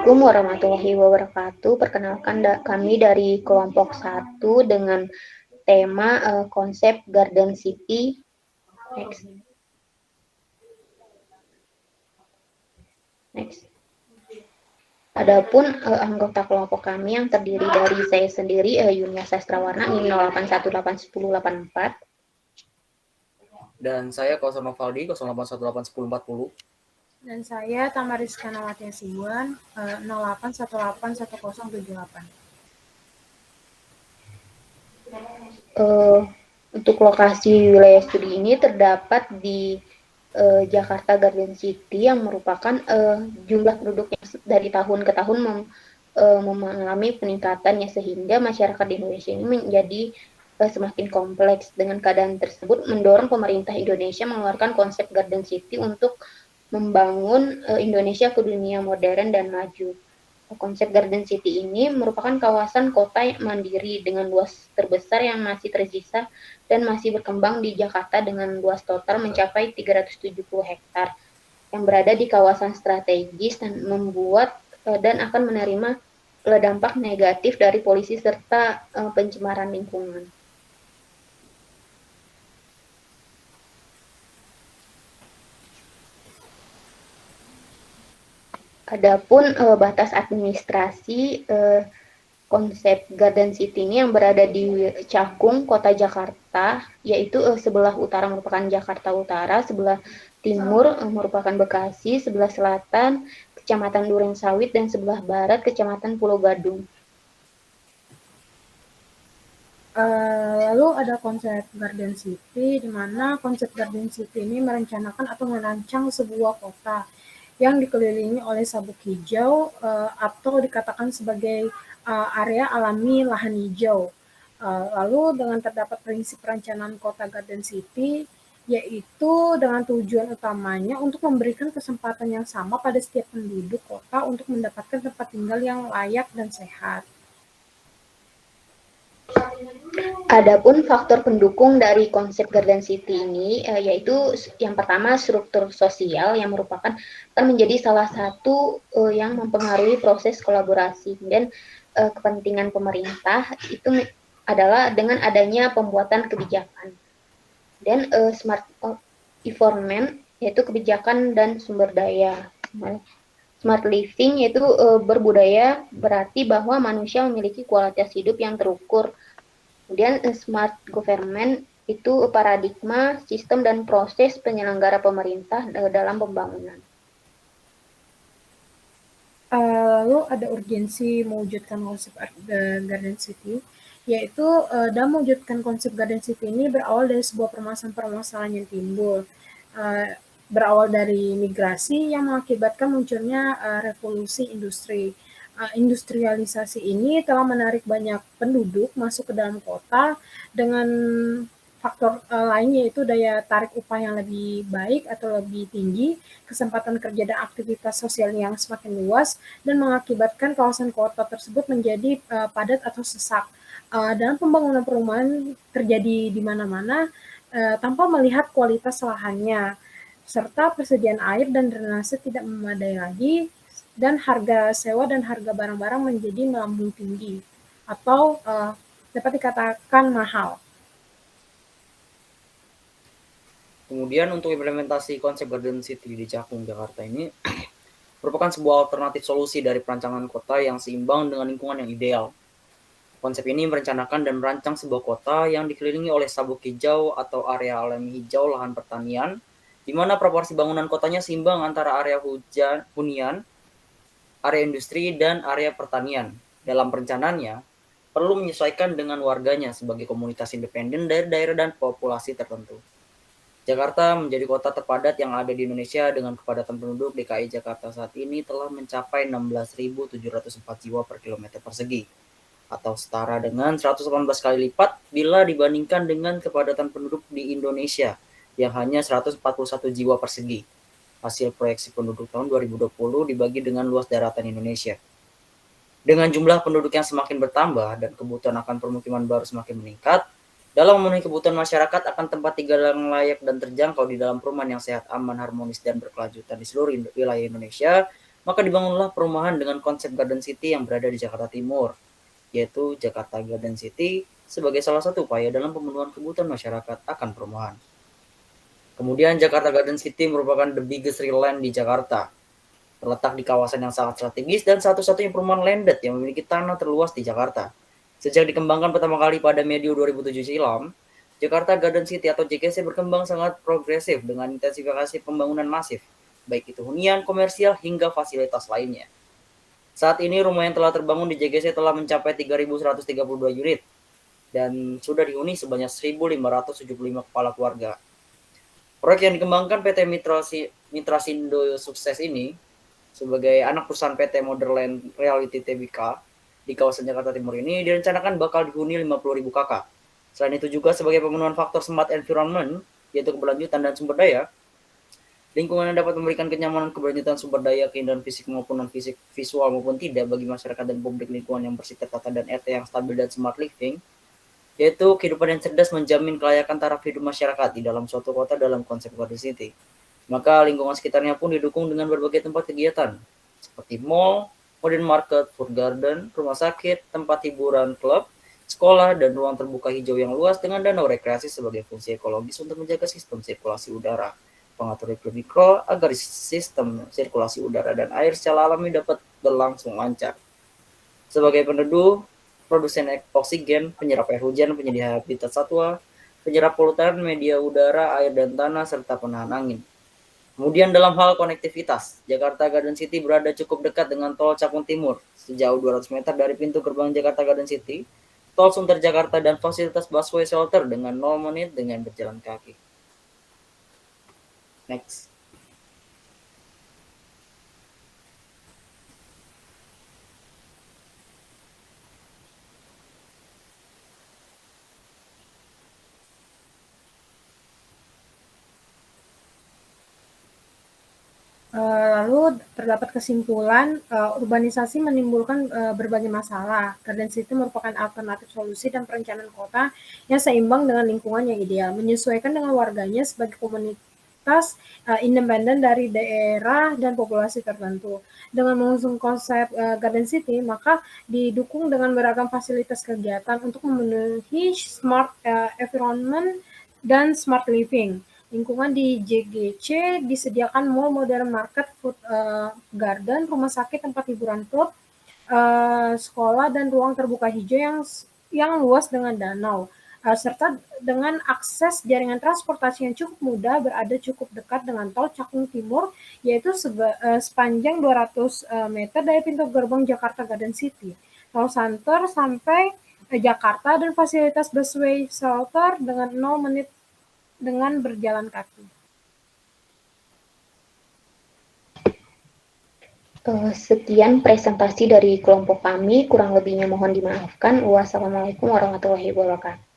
Assalamualaikum warahmatullahi wabarakatuh. Perkenalkan kami dari kelompok 1 dengan tema konsep Garden City. Next. Adapun anggota kelompok kami yang terdiri dari saya sendiri, Yunia Sastrawarna, NIM 08181084. Dan saya Kausar Novaldi 08181040. Dan saya Tamariska Nawati Hasibuan 08181078. Untuk lokasi wilayah studi ini terdapat di Jakarta Garden City yang merupakan jumlah penduduknya dari tahun ke tahun mengalami peningkatannya, sehingga masyarakat di Indonesia ini menjadi semakin kompleks. Dengan keadaan tersebut mendorong pemerintah Indonesia mengeluarkan konsep Garden City untuk membangun Indonesia ke dunia modern dan maju. Konsep Garden City ini merupakan kawasan kota yang mandiri dengan luas terbesar yang masih tersisa dan masih berkembang di Jakarta dengan luas total mencapai 370 hektar yang berada di kawasan strategis dan dan akan menerima dampak negatif dari polusi serta pencemaran lingkungan. Adapun batas administrasi konsep Garden City ini yang berada di Cakung, Kota Jakarta, yaitu sebelah utara merupakan Jakarta Utara, sebelah timur merupakan Bekasi, sebelah selatan Kecamatan Durensawit, dan sebelah barat Kecamatan Pulau Gadung. Lalu ada konsep Garden City, di mana konsep Garden City ini merencanakan atau merancang sebuah kota yang dikelilingi oleh sabuk hijau atau dikatakan sebagai area alami lahan hijau. Lalu dengan terdapat prinsip perencanaan kota Garden City, yaitu dengan tujuan utamanya untuk memberikan kesempatan yang sama pada setiap penduduk kota untuk mendapatkan tempat tinggal yang layak dan sehat. Adapun faktor pendukung dari konsep Garden City ini yaitu yang pertama struktur sosial yang merupakan akan menjadi salah satu yang mempengaruhi proses kolaborasi, dan kepentingan pemerintah itu adalah dengan adanya pembuatan kebijakan dan smart environment yaitu kebijakan dan sumber daya. Smart living yaitu berbudaya, berarti bahwa manusia memiliki kualitas hidup yang terukur. Kemudian smart government itu paradigma, sistem, dan proses penyelenggara pemerintah dalam pembangunan. Lalu ada urgensi mewujudkan konsep Garden City, yaitu dalam mewujudkan konsep Garden City ini berawal dari sebuah permasalahan yang timbul. Berawal dari migrasi yang mengakibatkan munculnya revolusi industri. Industrialisasi ini telah menarik banyak penduduk masuk ke dalam kota dengan faktor lain, yaitu daya tarik upah yang lebih baik atau lebih tinggi, kesempatan kerja dan aktivitas sosial yang semakin luas, dan mengakibatkan kawasan kota tersebut menjadi padat atau sesak. Dalam pembangunan perumahan terjadi di mana-mana tanpa melihat kualitas lahannya, serta persediaan air dan drainase tidak memadai lagi, dan harga sewa dan harga barang-barang menjadi melambung tinggi atau dapat dikatakan mahal. Kemudian untuk implementasi konsep Garden City di Cakung, Jakarta ini merupakan sebuah alternatif solusi dari perancangan kota yang seimbang dengan lingkungan yang ideal. Konsep ini merencanakan dan merancang sebuah kota yang dikelilingi oleh sabuk hijau atau area alami hijau lahan pertanian, di mana proporsi bangunan kotanya seimbang antara area hunian, area industri, dan area pertanian. Dalam perencanaannya, perlu menyesuaikan dengan warganya sebagai komunitas independen dari daerah dan populasi tertentu. Jakarta menjadi kota terpadat yang ada di Indonesia dengan kepadatan penduduk. DKI Jakarta saat ini telah mencapai 16.704 jiwa per kilometer persegi, atau setara dengan 118 kali lipat bila dibandingkan dengan kepadatan penduduk di Indonesia yang hanya 141 jiwa persegi. Hasil proyeksi penduduk tahun 2020 dibagi dengan luas daratan Indonesia. Dengan jumlah penduduk yang semakin bertambah dan kebutuhan akan permukiman baru semakin meningkat, dalam memenuhi kebutuhan masyarakat akan tempat tinggal yang layak dan terjangkau di dalam perumahan yang sehat, aman, harmonis, dan berkelanjutan di seluruh wilayah Indonesia, Maka dibangunlah perumahan dengan konsep Garden City yang berada di Jakarta Timur, yaitu Jakarta Garden City sebagai salah satu upaya dalam pemenuhan kebutuhan masyarakat akan perumahan. Kemudian Jakarta Garden City merupakan the biggest real land di Jakarta, terletak di kawasan yang sangat strategis dan satu-satunya perumahan landed yang memiliki tanah terluas di Jakarta. Sejak dikembangkan pertama kali pada medio 2007 silam, Jakarta Garden City atau JGC berkembang sangat progresif dengan intensifikasi pembangunan masif, baik itu hunian, komersial, hingga fasilitas lainnya. Saat ini rumah yang telah terbangun di JGC telah mencapai 3.132 unit dan sudah dihuni sebanyak 1.575 kepala keluarga. Proyek yang dikembangkan PT Mitrasindo Sukses ini sebagai anak perusahaan PT Modern Realty Tbk di kawasan Jakarta Timur ini direncanakan bakal dihuni 50.000 kakak. Selain itu juga sebagai pemenuhan faktor smart environment, yaitu keberlanjutan dan sumber daya, lingkungan yang dapat memberikan kenyamanan, keberlanjutan sumber daya, keindahan fisik maupun non-fisik, visual maupun tidak bagi masyarakat dan publik, lingkungan yang bersih, tertata dan RT yang stabil dan smart living, yaitu kehidupan yang cerdas menjamin kelayakan taraf hidup masyarakat di dalam suatu kota dalam konsep Garden City. Maka lingkungan sekitarnya pun didukung dengan berbagai tempat kegiatan, seperti mall, modern market, food garden, rumah sakit, tempat hiburan, klub, sekolah, dan ruang terbuka hijau yang luas dengan danau rekreasi sebagai fungsi ekologis untuk menjaga sistem sirkulasi udara, pengatur iklim mikro agar sistem sirkulasi udara dan air secara alami dapat berlangsung lancar. Sebagai peneduh, produsen oksigen, penyerap air hujan, penyedia habitat satwa, penyerap polutan media udara, air dan tanah, serta penahan angin. Kemudian dalam hal konektivitas, Jakarta Garden City berada cukup dekat dengan Tol Cakung Timur, sejauh 200 meter dari pintu gerbang Jakarta Garden City, Tol Sunter Jakarta, dan fasilitas busway shelter dengan 0 menit dengan berjalan kaki. Next. Lalu terdapat kesimpulan, urbanisasi menimbulkan berbagai masalah. Garden City merupakan alternatif solusi dan perencanaan kota yang seimbang dengan lingkungan yang ideal, menyesuaikan dengan warganya sebagai komunitas independen dari daerah dan populasi tertentu. Dengan mengusung konsep Garden City, maka didukung dengan beragam fasilitas kegiatan untuk memenuhi smart environment dan smart living. Lingkungan di JGC disediakan mall, modern market, food garden, rumah sakit, tempat hiburan, klub, sekolah, dan ruang terbuka hijau yang luas dengan danau, serta dengan akses jaringan transportasi yang cukup mudah, berada cukup dekat dengan Tol Cakung Timur, yaitu sepanjang 200 meter dari pintu gerbang Jakarta Garden City, Tol Sunter sampai Jakarta, dan fasilitas busway shelter dengan 0 menit dengan berjalan kaki. Sekian presentasi dari kelompok kami, kurang lebihnya mohon dimaafkan. Wassalamualaikum warahmatullahi wabarakatuh.